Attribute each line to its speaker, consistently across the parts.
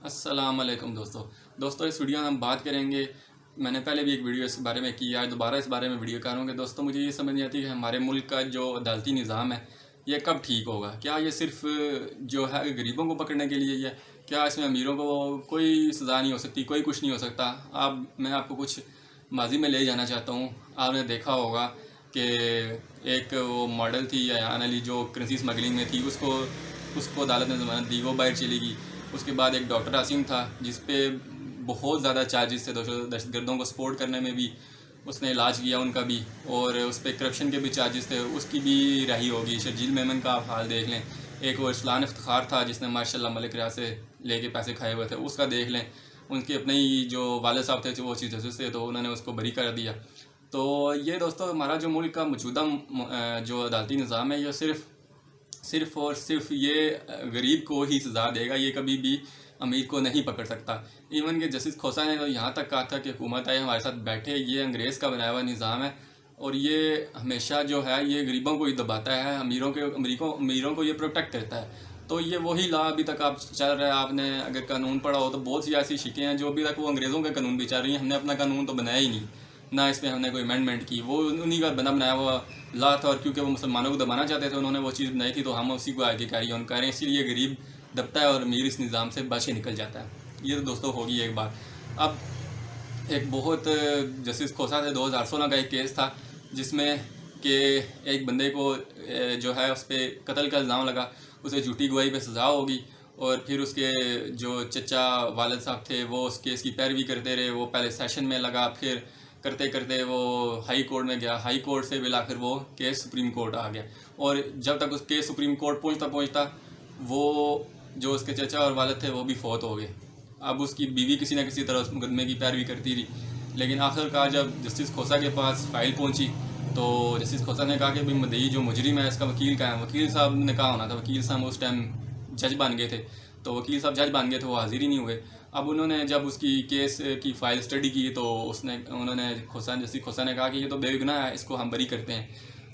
Speaker 1: السلام علیکم دوستوں اس ویڈیو میں ہم بات کریں گے. میں نے پہلے بھی ایک ویڈیو اس بارے میں کی ہے, دوبارہ اس بارے میں ویڈیو کروں گے. دوستوں مجھے یہ سمجھ نہیں آتی کہ ہمارے ملک کا جو عدالتی نظام ہے یہ کب ٹھیک ہوگا. کیا یہ صرف جو ہے غریبوں کو پکڑنے کے لیے ہے؟ کیا اس میں امیروں کو کوئی سزا نہیں ہو سکتی, کوئی کچھ نہیں ہو سکتا؟ میں آپ کو کچھ ماضی میں لے جانا چاہتا ہوں. آپ نے دیکھا ہوگا کہ ایک وہ ماڈل تھی ایان علی جو کرنسی اسمگلنگ میں تھی, اس کو عدالت نے ضمانت دی, وہ باہر چلی گئی. اس کے بعد ایک ڈاکٹر عاصم تھا جس پہ بہت زیادہ چارجز تھے, دہشت گردوں کو سپورٹ کرنے میں بھی اس نے علاج کیا ان کا بھی, اور اس پہ کرپشن کے بھی چارجز تھے, اس کی بھی رہائی ہوگی. شرجیل میمن کا آپ حال دیکھ لیں. ایک وہ ارسلان افتخار تھا جس نے ماشاء اللہ ملک ریاض سے لے کے پیسے کھائے ہوئے تھے, اس کا دیکھ لیں. ان کے اپنے ہی جو والد صاحب تھے وہ چیز جسٹس تھے تو انہوں نے اس کو بری کر دیا. تو یہ دوستوں ہمارا جو ملک کا موجودہ جو عدالتی نظام ہے یہ صرف اور صرف یہ غریب کو ہی سزا دے گا, یہ کبھی بھی امیر کو نہیں پکڑ سکتا. ایون کہ جسٹس کھوسہ نے تو یہاں تک کہا تھا کہ حکومت آئے ہمارے ساتھ بیٹھے, یہ انگریز کا بنایا ہوا نظام ہے اور یہ ہمیشہ جو ہے یہ غریبوں کو ہی دباتا ہے, امیروں کو یہ پروٹیکٹ کرتا ہے. تو یہ وہی لا ابھی تک آپ چل رہا ہے. آپ نے اگر قانون پڑھا ہو تو بہت سی ایسی شکیں ہیں جو ابھی تک وہ انگریزوں کے قانون بھی چل رہی ہیں. ہم نے اپنا قانون تو بنایا ہی نہیں, نہ اس میں ہم نے کوئی امینڈمنٹ کی, وہ انہی کا بنایا ہوا لا تھا, اور کیونکہ وہ مسلمانوں کو دبانا چاہتے تھے انہوں نے وہ چیز بنائی تھی, تو ہم اسی کو آگے کیری آن کر رہے ہیں. اسی لیے غریب دبتا ہے اور امیر اس نظام سے بچ کے نکل جاتا ہے. یہ تو دوستوں ہوگی ایک بات. اب ایک بہت جسٹس کھوسہ سے 2016 کا ایک کیس تھا جس میں کہ ایک بندے کو جو ہے اس پہ قتل کا الزام لگا, اسے جھوٹی گواہی پہ سزا ہوگی, اور پھر اس کے جو چچا والد صاحب تھے وہ اس کیس کی پیروی کرتے رہے. وہ پہلے سیشن میں لگا, پھر کرتے کرتے وہ ہائی کورٹ میں گیا, ہائی کورٹ سے بالآخر وہ کیس سپریم کورٹ آ گیا. اور جب تک اس کیس سپریم کورٹ پہنچتا وہ جو اس کے چچا اور والد تھے وہ بھی فوت ہو گئے. اب اس کی بیوی کسی نہ کسی طرح اس مقدمے کی پیروی کرتی رہی, لیکن آخر کار جب جسٹس کھوسہ کے پاس فائل پہنچی تو جسٹس کھوسہ نے کہا کہ بھائی مدعی جو مجرم ہے اس کا وکیل کا ہے. وکیل صاحب نے کہا ہونا تھا, وکیل صاحب اس ٹائم جج بن گئے تھے, تو وکیل صاحب جج بن گئے تھے, وہ حاضر ہی نہیں ہوئے. اب انہوں نے جب اس کی کیس کی فائل اسٹڈی کی تو انہوں نے جسٹس کھوسہ نے کہا کہ یہ تو بے گناہ ہے, اس کو ہم بری کرتے ہیں.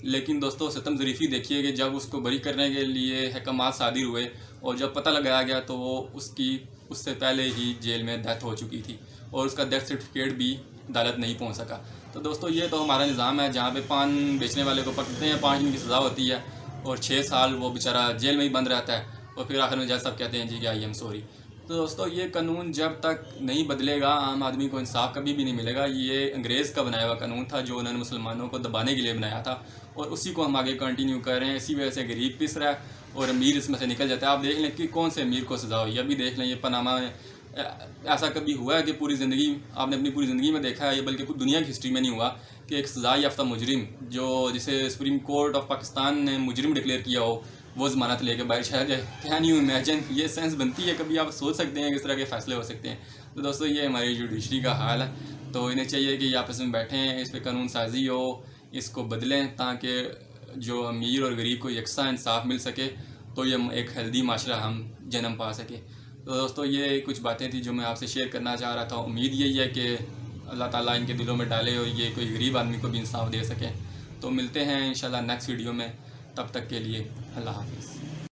Speaker 1: لیکن دوستوں ستم ظریفی دیکھیے کہ جب اس کو بری کرنے کے لیے احکامات صادر ہوئے اور جب پتہ لگایا گیا تو وہ اس سے پہلے ہی جیل میں ڈیتھ ہو چکی تھی, اور اس کا ڈیتھ سرٹیفکیٹ بھی عدالت نہیں پہنچ سکا. تو دوستوں یہ تو ہمارا نظام ہے جہاں پہ پان بیچنے والے کو پکڑتے ہیں, 5 دن کی سزا ہوتی ہے اور 6 سال وہ بیچارہ جیل میں ہی بند رہتا ہے, اور پھر آخر میں جج صاحب کہتے ہیں جی کہ آئی ایم سوری. تو دوستوں یہ قانون جب تک نہیں بدلے گا عام آدمی کو انصاف کبھی بھی نہیں ملے گا. یہ انگریز کا بنایا ہوا قانون تھا جو انہوں نے مسلمانوں کو دبانے کے لیے بنایا تھا, اور اسی کو ہم آگے کنٹینیو کر رہے ہیں. اسی وجہ سے غریب پس رہا ہے اور امیر اس میں سے نکل جاتا ہے. آپ دیکھ لیں کہ کون سے امیر کو سزا ہوئی. ابھی دیکھ لیں یہ پاناما میں ایسا کبھی ہوا ہے کہ آپ نے اپنی پوری زندگی میں دیکھا ہے, یہ بلکہ دنیا کی ہسٹری میں نہیں ہوا کہ ایک سزا یافتہ مجرم جسے سپریم کورٹ آف پاکستان نے مجرم ڈکلیئر کیا ہو وہ ضمانت لے کے باہر چلا جائے. Can you imagine? یہ سینس بنتی ہے؟ کبھی آپ سوچ سکتے ہیں کہ اس طرح کے فیصلے ہو سکتے ہیں؟ تو دوستوں یہ ہماری جوڈیشری کا حال ہے. تو انہیں چاہیے کہ یہ آپس میں بیٹھیں, اس پہ قانون سازی ہو, اس کو بدلیں تاکہ جو امیر اور غریب کو یکساں انصاف مل سکے, تو یہ ایک ہیلدی معاشرہ ہم جنم پا سکے. تو دوستوں یہ کچھ باتیں تھیں جو میں آپ سے شیئر کرنا چاہ رہا تھا. امید یہی ہے کہ اللہ تعالیٰ ان کے دلوں میں ڈالے اور یہ کوئی غریب آدمی کو بھی انصاف دے سکے. تو ملتے ہیں انشاءاللہ نیکسٹ ویڈیو میں, تب تک کے لیے اللہ حافظ.